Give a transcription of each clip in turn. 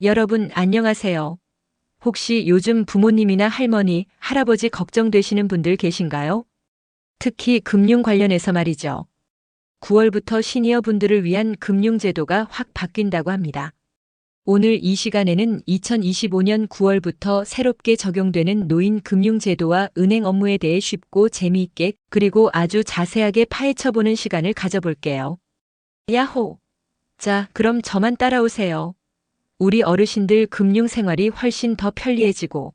여러분 안녕하세요. 혹시 요즘 부모님이나 할머니, 할아버지 걱정되시는 분들 계신가요? 특히 금융 관련해서 말이죠. 9월부터 시니어 분들을 위한 금융제도가 확 바뀐다고 합니다. 오늘 이 시간에는 2025년 9월부터 새롭게 적용되는 노인 금융제도와 은행 업무에 대해 쉽고 재미있게 그리고 아주 자세하게 파헤쳐보는 시간을 가져볼게요. 야호! 자, 그럼 저만 따라오세요. 우리 어르신들 금융 생활이 훨씬 더 편리해지고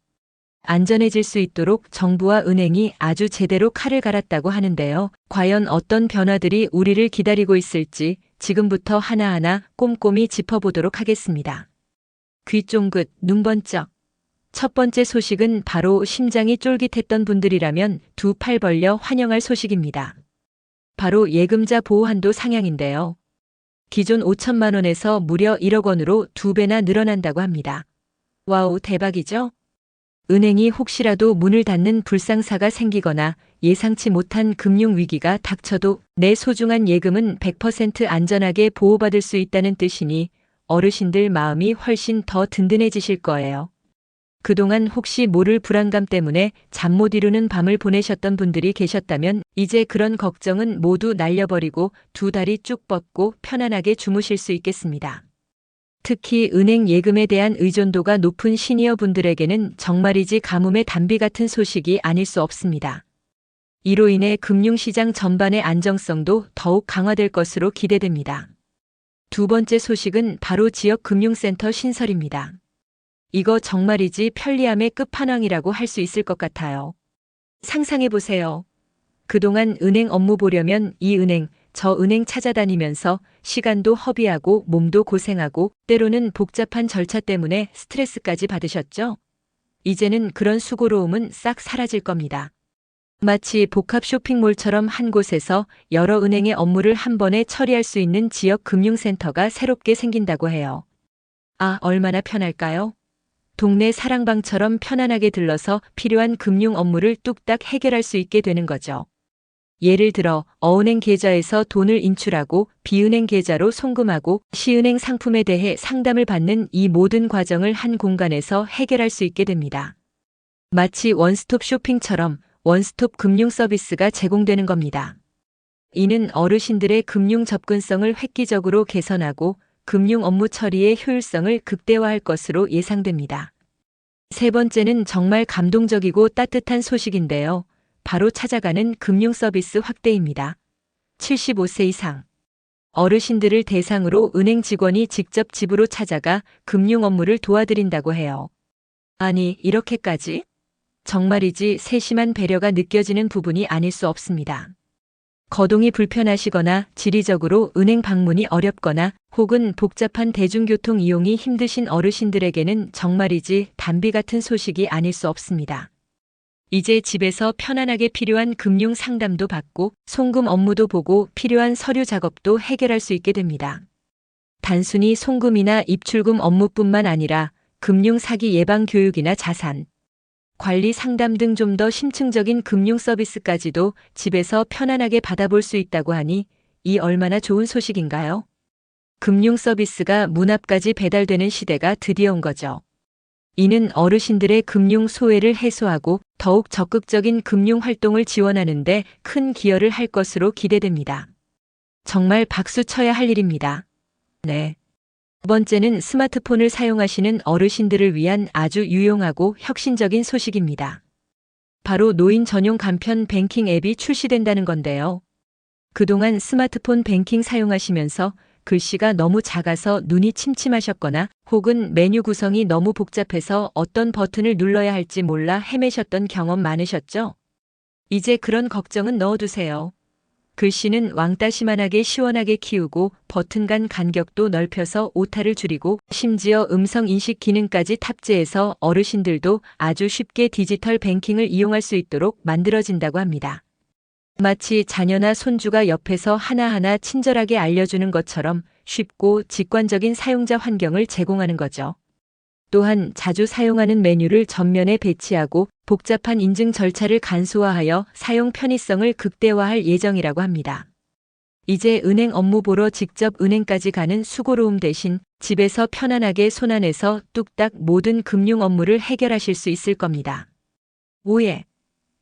안전해질 수 있도록 정부와 은행이 아주 제대로 칼을 갈았다고 하는데요. 과연 어떤 변화들이 우리를 기다리고 있을지 지금부터 하나하나 꼼꼼히 짚어보도록 하겠습니다. 귀 쫑긋, 눈 번쩍. 첫 번째 소식은 바로 심장이 쫄깃했던 분들이라면 두 팔 벌려 환영할 소식입니다. 바로 예금자 보호 한도 상향인데요. 기존 5천만 원에서 무려 1억 원으로 2배나 늘어난다고 합니다. 와우, 대박이죠? 은행이 혹시라도 문을 닫는 불상사가 생기거나 예상치 못한 금융위기가 닥쳐도 내 소중한 예금은 100% 안전하게 보호받을 수 있다는 뜻이니 어르신들 마음이 훨씬 더 든든해지실 거예요. 그동안 혹시 모를 불안감 때문에 잠 못 이루는 밤을 보내셨던 분들이 계셨다면 이제 그런 걱정은 모두 날려버리고 두 다리 쭉 뻗고 편안하게 주무실 수 있겠습니다. 특히 은행 예금에 대한 의존도가 높은 시니어 분들에게는 정말이지 가뭄의 단비 같은 소식이 아닐 수 없습니다. 이로 인해 금융시장 전반의 안정성도 더욱 강화될 것으로 기대됩니다. 두 번째 소식은 바로 지역금융센터 신설입니다. 이거 정말이지 편리함의 끝판왕이라고 할 수 있을 것 같아요. 상상해보세요. 그동안 은행 업무 보려면 이 은행, 저 은행 찾아다니면서 시간도 허비하고 몸도 고생하고 때로는 복잡한 절차 때문에 스트레스까지 받으셨죠? 이제는 그런 수고로움은 싹 사라질 겁니다. 마치 복합 쇼핑몰처럼 한 곳에서 여러 은행의 업무를 한 번에 처리할 수 있는 지역 금융센터가 새롭게 생긴다고 해요. 아, 얼마나 편할까요? 동네 사랑방처럼 편안하게 들러서 필요한 금융 업무를 뚝딱 해결할 수 있게 되는 거죠. 예를 들어 어은행 계좌에서 돈을 인출하고 비은행 계좌로 송금하고 시은행 상품에 대해 상담을 받는 이 모든 과정을 한 공간에서 해결할 수 있게 됩니다. 마치 원스톱 쇼핑처럼 원스톱 금융 서비스가 제공되는 겁니다. 이는 어르신들의 금융 접근성을 획기적으로 개선하고 금융 업무 처리의 효율성을 극대화할 것으로 예상됩니다. 세 번째는 정말 감동적이고 따뜻한 소식인데요. 바로 찾아가는 금융 서비스 확대입니다. 75세 이상 어르신들을 대상으로 은행 직원이 직접 집으로 찾아가 금융 업무를 도와드린다고 해요. 아니, 이렇게까지? 정말이지 세심한 배려가 느껴지는 부분이 아닐 수 없습니다. 거동이 불편하시거나 지리적으로 은행 방문이 어렵거나 혹은 복잡한 대중교통 이용이 힘드신 어르신들에게는 정말이지 단비 같은 소식이 아닐 수 없습니다. 이제 집에서 편안하게 필요한 금융 상담도 받고 송금 업무도 보고 필요한 서류 작업도 해결할 수 있게 됩니다. 단순히 송금이나 입출금 업무뿐만 아니라 금융 사기 예방 교육이나 자산 관리 상담 등 좀 더 심층적인 금융 서비스까지도 집에서 편안하게 받아볼 수 있다고 하니 이 얼마나 좋은 소식인가요? 금융 서비스가 문 앞까지 배달되는 시대가 드디어 온 거죠. 이는 어르신들의 금융 소외를 해소하고 더욱 적극적인 금융 활동을 지원하는 데 큰 기여를 할 것으로 기대됩니다. 정말 박수 쳐야 할 일입니다. 네. 두 번째는 스마트폰을 사용하시는 어르신들을 위한 아주 유용하고 혁신적인 소식입니다. 바로 노인 전용 간편 뱅킹 앱이 출시된다는 건데요. 그동안 스마트폰 뱅킹 사용하시면서 글씨가 너무 작아서 눈이 침침하셨거나 혹은 메뉴 구성이 너무 복잡해서 어떤 버튼을 눌러야 할지 몰라 헤매셨던 경험 많으셨죠? 이제 그런 걱정은 넣어두세요. 글씨는 왕따시만하게 시원하게 키우고 버튼 간 간격도 넓혀서 오타를 줄이고 심지어 음성 인식 기능까지 탑재해서 어르신들도 아주 쉽게 디지털 뱅킹을 이용할 수 있도록 만들어진다고 합니다. 마치 자녀나 손주가 옆에서 하나하나 친절하게 알려주는 것처럼 쉽고 직관적인 사용자 환경을 제공하는 거죠. 또한 자주 사용하는 메뉴를 전면에 배치하고 복잡한 인증 절차를 간소화하여 사용 편의성을 극대화할 예정이라고 합니다. 이제 은행 업무 보러 직접 은행까지 가는 수고로움 대신 집에서 편안하게 손안에서 뚝딱 모든 금융 업무를 해결하실 수 있을 겁니다. 5회.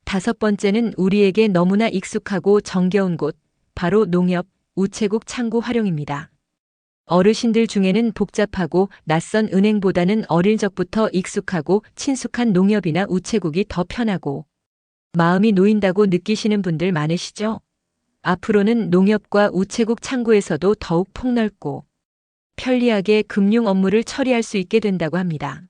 다섯 번째는 우리에게 너무나 익숙하고 정겨운 곳, 바로 농협, 우체국 창구 활용입니다. 어르신들 중에는 복잡하고 낯선 은행보다는 어릴 적부터 익숙하고 친숙한 농협이나 우체국이 더 편하고 마음이 놓인다고 느끼시는 분들 많으시죠? 앞으로는 농협과 우체국 창구에서도 더욱 폭넓고 편리하게 금융 업무를 처리할 수 있게 된다고 합니다.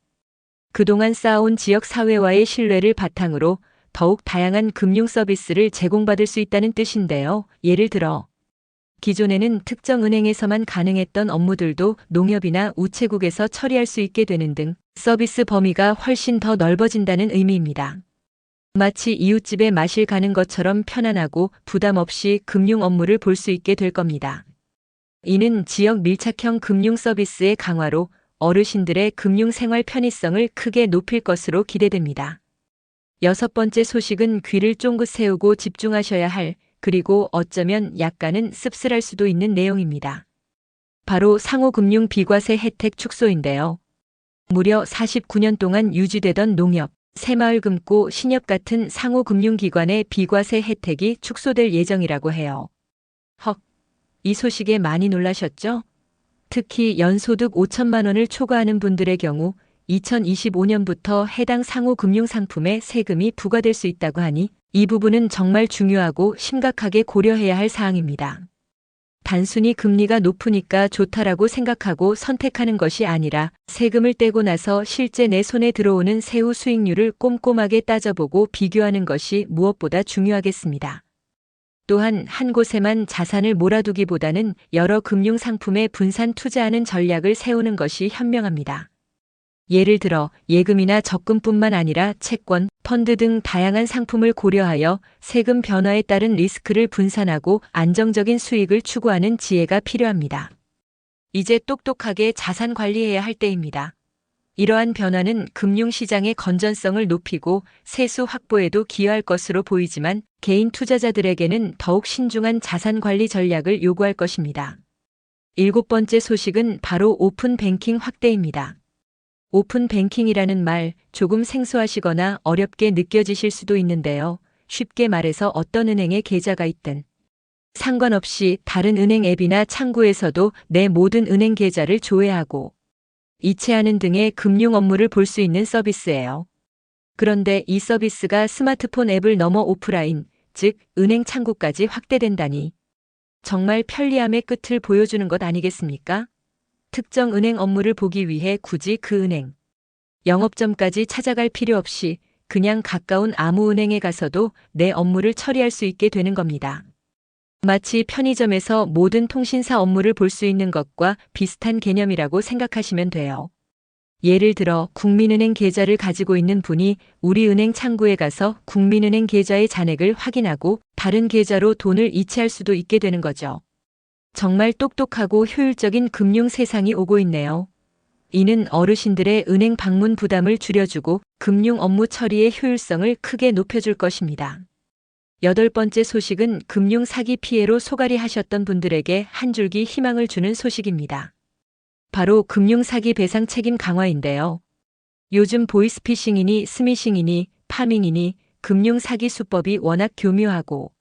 그동안 쌓아온 지역 사회와의 신뢰를 바탕으로 더욱 다양한 금융 서비스를 제공받을 수 있다는 뜻인데요. 예를 들어 기존에는 특정 은행에서만 가능했던 업무들도 농협이나 우체국에서 처리할 수 있게 되는 등 서비스 범위가 훨씬 더 넓어진다는 의미입니다. 마치 이웃집에 마실 가는 것처럼 편안하고 부담 없이 금융 업무를 볼 수 있게 될 겁니다. 이는 지역 밀착형 금융 서비스의 강화로 어르신들의 금융 생활 편의성을 크게 높일 것으로 기대됩니다. 여섯 번째 소식은 귀를 쫑긋 세우고 집중하셔야 할, 그리고 어쩌면 약간은 씁쓸할 수도 있는 내용입니다. 바로 상호금융 비과세 혜택 축소인데요. 무려 49년 동안 유지되던 농협, 새마을금고, 신협 같은 상호금융기관의 비과세 혜택이 축소될 예정이라고 해요. 헉, 이 소식에 많이 놀라셨죠? 특히 연소득 5천만 원을 초과하는 분들의 경우 2025년부터 해당 상호금융상품에 세금이 부과될 수 있다고 하니 이 부분은 정말 중요하고 심각하게 고려해야 할 사항입니다. 단순히 금리가 높으니까 좋다라고 생각하고 선택하는 것이 아니라 세금을 떼고 나서 실제 내 손에 들어오는 세후 수익률을 꼼꼼하게 따져보고 비교하는 것이 무엇보다 중요하겠습니다. 또한 한 곳에만 자산을 몰아두기보다는 여러 금융상품에 분산 투자하는 전략을 세우는 것이 현명합니다. 예를 들어 예금이나 적금뿐만 아니라 채권, 펀드 등 다양한 상품을 고려하여 세금 변화에 따른 리스크를 분산하고 안정적인 수익을 추구하는 지혜가 필요합니다. 이제 똑똑하게 자산 관리해야 할 때입니다. 이러한 변화는 금융시장의 건전성을 높이고 세수 확보에도 기여할 것으로 보이지만 개인 투자자들에게는 더욱 신중한 자산 관리 전략을 요구할 것입니다. 일곱 번째 소식은 바로 오픈 뱅킹 확대입니다. 오픈 뱅킹이라는 말 조금 생소하시거나 어렵게 느껴지실 수도 있는데요. 쉽게 말해서 어떤 은행에 계좌가 있든 상관없이 다른 은행 앱이나 창구에서도 내 모든 은행 계좌를 조회하고 이체하는 등의 금융 업무를 볼 수 있는 서비스예요. 그런데 이 서비스가 스마트폰 앱을 넘어 오프라인, 즉 은행 창구까지 확대된다니 정말 편리함의 끝을 보여주는 것 아니겠습니까? 특정 은행 업무를 보기 위해 굳이 그 은행 영업점까지 찾아갈 필요 없이 그냥 가까운 아무 은행에 가서도 내 업무를 처리할 수 있게 되는 겁니다. 마치 편의점에서 모든 통신사 업무를 볼 수 있는 것과 비슷한 개념이라고 생각하시면 돼요. 예를 들어 국민은행 계좌를 가지고 있는 분이 우리은행 창구에 가서 국민은행 계좌의 잔액을 확인하고 다른 계좌로 돈을 이체할 수도 있게 되는 거죠. 정말 똑똑하고 효율적인 금융 세상이 오고 있네요. 이는 어르신들의 은행 방문 부담을 줄여주고 금융 업무 처리의 효율성을 크게 높여줄 것입니다. 여덟 번째 소식은 금융 사기 피해로 소갈이 하셨던 분들에게 한 줄기 희망을 주는 소식입니다. 바로 금융 사기 배상 책임 강화인데요. 요즘 보이스피싱이니 스미싱이니 파밍이니 금융 사기 수법이 워낙 교묘하고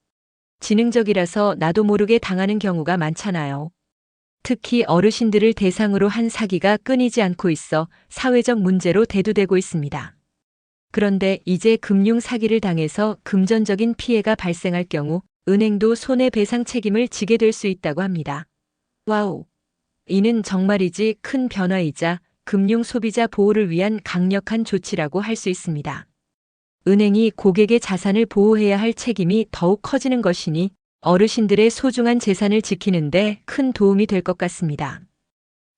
지능적이라서 나도 모르게 당하는 경우가 많잖아요. 특히 어르신들을 대상으로 한 사기가 끊이지 않고 있어 사회적 문제로 대두되고 있습니다. 그런데 이제 금융 사기를 당해서 금전적인 피해가 발생할 경우 은행도 손해배상 책임을 지게 될 수 있다고 합니다. 와우! 이는 정말이지 큰 변화이자 금융 소비자 보호를 위한 강력한 조치라고 할 수 있습니다. 은행이 고객의 자산을 보호해야 할 책임이 더욱 커지는 것이니 어르신들의 소중한 재산을 지키는데 큰 도움이 될 것 같습니다.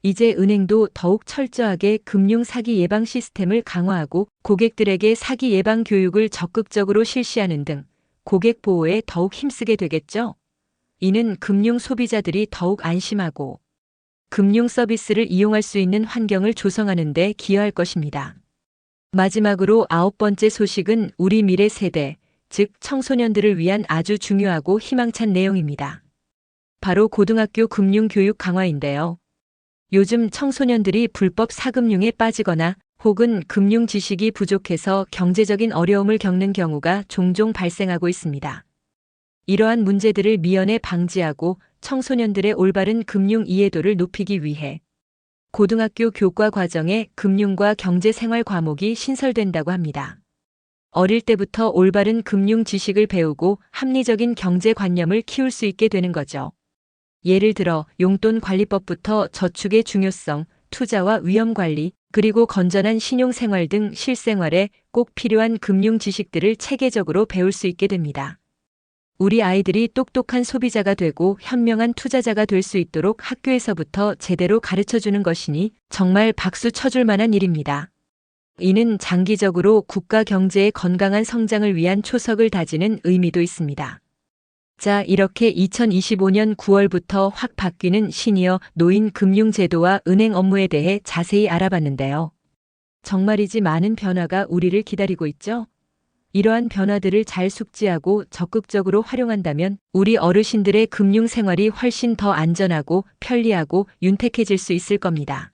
이제 은행도 더욱 철저하게 금융 사기 예방 시스템을 강화하고 고객들에게 사기 예방 교육을 적극적으로 실시하는 등 고객 보호에 더욱 힘쓰게 되겠죠. 이는 금융 소비자들이 더욱 안심하고 금융 서비스를 이용할 수 있는 환경을 조성하는 데 기여할 것입니다. 마지막으로 아홉 번째 소식은 우리 미래 세대, 즉 청소년들을 위한 아주 중요하고 희망찬 내용입니다. 바로 고등학교 금융교육 강화인데요. 요즘 청소년들이 불법 사금융에 빠지거나 혹은 금융 지식이 부족해서 경제적인 어려움을 겪는 경우가 종종 발생하고 있습니다. 이러한 문제들을 미연에 방지하고 청소년들의 올바른 금융 이해도를 높이기 위해 고등학교 교과 과정에 금융과 경제생활 과목이 신설된다고 합니다. 어릴 때부터 올바른 금융 지식을 배우고 합리적인 경제관념을 키울 수 있게 되는 거죠. 예를 들어 용돈 관리법부터 저축의 중요성, 투자와 위험 관리, 그리고 건전한 신용생활 등 실생활에 꼭 필요한 금융 지식들을 체계적으로 배울 수 있게 됩니다. 우리 아이들이 똑똑한 소비자가 되고 현명한 투자자가 될 수 있도록 학교에서부터 제대로 가르쳐주는 것이니 정말 박수 쳐줄 만한 일입니다. 이는 장기적으로 국가 경제의 건강한 성장을 위한 초석을 다지는 의미도 있습니다. 자, 이렇게 2025년 9월부터 확 바뀌는 시니어 노인 금융제도와 은행 업무에 대해 자세히 알아봤는데요. 정말이지 많은 변화가 우리를 기다리고 있죠? 이러한 변화들을 잘 숙지하고 적극적으로 활용한다면 우리 어르신들의 금융 생활이 훨씬 더 안전하고 편리하고 윤택해질 수 있을 겁니다.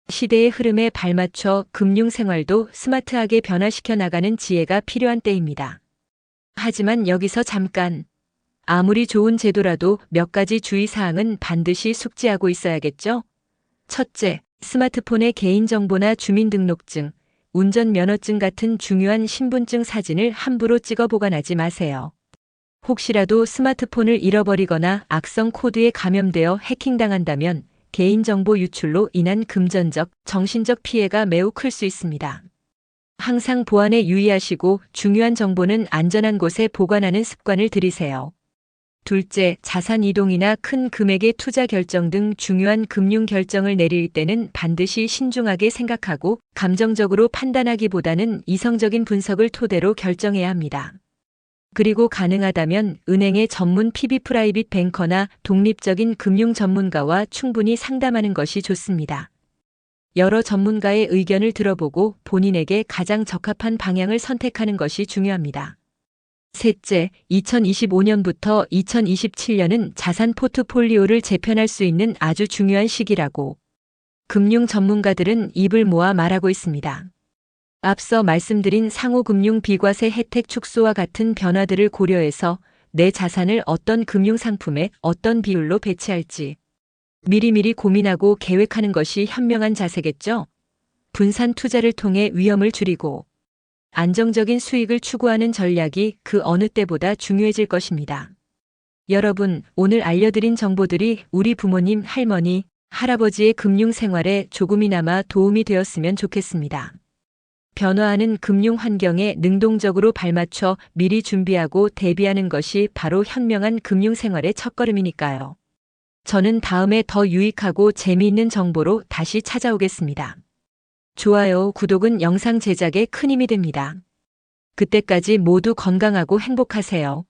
시대의 흐름에 발맞춰 금융 생활도 스마트하게 변화시켜 나가는 지혜가 필요한 때입니다. 하지만 여기서 잠깐, 아무리 좋은 제도라도 몇 가지 주의사항은 반드시 숙지하고 있어야겠죠? 첫째, 스마트폰의 개인정보나 주민등록증, 운전면허증 같은 중요한 신분증 사진을 함부로 찍어 보관하지 마세요. 혹시라도 스마트폰을 잃어버리거나 악성 코드에 감염되어 해킹당한다면 개인정보 유출로 인한 금전적, 정신적 피해가 매우 클 수 있습니다. 항상 보안에 유의하시고 중요한 정보는 안전한 곳에 보관하는 습관을 들이세요. 둘째, 자산 이동이나 큰 금액의 투자 결정 등 중요한 금융 결정을 내릴 때는 반드시 신중하게 생각하고 감정적으로 판단하기보다는 이성적인 분석을 토대로 결정해야 합니다. 그리고 가능하다면 은행의 전문 PB 프라이빗 뱅커나 독립적인 금융 전문가와 충분히 상담하는 것이 좋습니다. 여러 전문가의 의견을 들어보고 본인에게 가장 적합한 방향을 선택하는 것이 중요합니다. 셋째, 2025년부터 2027년은 자산 포트폴리오를 재편할 수 있는 아주 중요한 시기라고 금융 전문가들은 입을 모아 말하고 있습니다. 앞서 말씀드린 상호금융 비과세 혜택 축소와 같은 변화들을 고려해서 내 자산을 어떤 금융상품에 어떤 비율로 배치할지 미리미리 고민하고 계획하는 것이 현명한 자세겠죠? 분산 투자를 통해 위험을 줄이고 안정적인 수익을 추구하는 전략이 그 어느 때보다 중요해질 것입니다. 여러분, 오늘 알려드린 정보들이 우리 부모님, 할머니, 할아버지의 금융 생활에 조금이나마 도움이 되었으면 좋겠습니다. 변화하는 금융 환경에 능동적으로 발맞춰 미리 준비하고 대비하는 것이 바로 현명한 금융 생활의 첫걸음이니까요. 저는 다음에 더 유익하고 재미있는 정보로 다시 찾아오겠습니다. 좋아요, 구독은 영상 제작에 큰 힘이 됩니다. 그때까지 모두 건강하고 행복하세요.